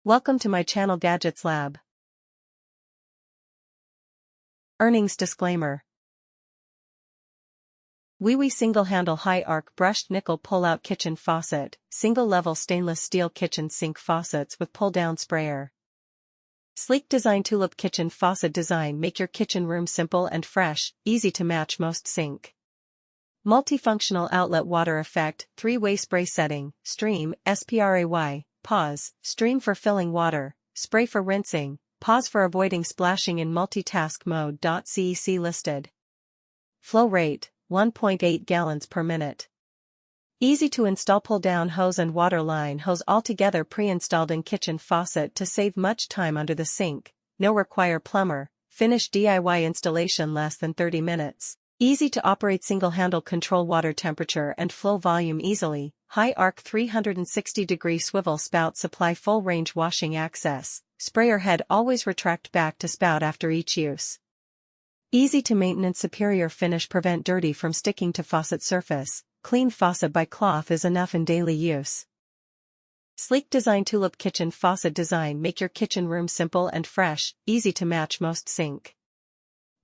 Welcome to my channel Gadgets Lab. Earnings disclaimer. Wewe single-handle high-arc brushed nickel pull-out kitchen faucet, single-level stainless steel kitchen sink faucets with pull-down sprayer. Sleek Design Tulip kitchen faucet design make your kitchen room simple and fresh, easy to match most sink. Multifunctional Outlet Water Effect, 3-way spray setting, stream, spray, pause, stream for filling water, spray for rinsing, pause for avoiding splashing in multitask mode.CEC listed. Flow rate, 1.8 gallons per minute. Easy to install pull-down hose and water line hose altogether pre-installed in kitchen faucet to save much time under the sink, no require plumber, finish DIY installation less than 30 minutes. Easy to operate single-handle control water temperature and flow volume easily, high arc 360-degree swivel spout supply full range washing access, sprayer head always retract back to spout after each use. Easy to maintenance superior finish prevent dirty from sticking to faucet surface, clean faucet by cloth is enough in daily use. Sleek Design Tulip kitchen faucet design make your kitchen room simple and fresh, easy to match most sink.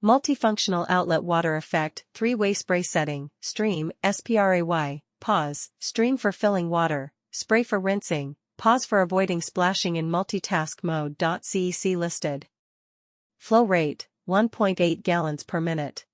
Multifunctional Outlet Water Effect, 3-way spray setting, stream, spray, pause, stream for filling water, spray for rinsing, pause for avoiding splashing in multitask mode.CEC listed. Flow rate, 1.8 gallons per minute.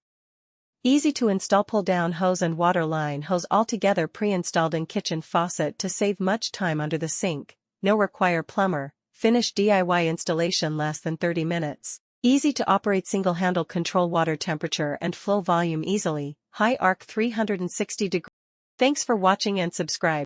Easy to install pull-down hose and water line hose altogether pre-installed in kitchen faucet to save much time under the sink, no require plumber, finish DIY installation less than 30 minutes. Easy to operate single-handle control water temperature and flow volume easily, high arc 360 degree. Thanks for watching and subscribe.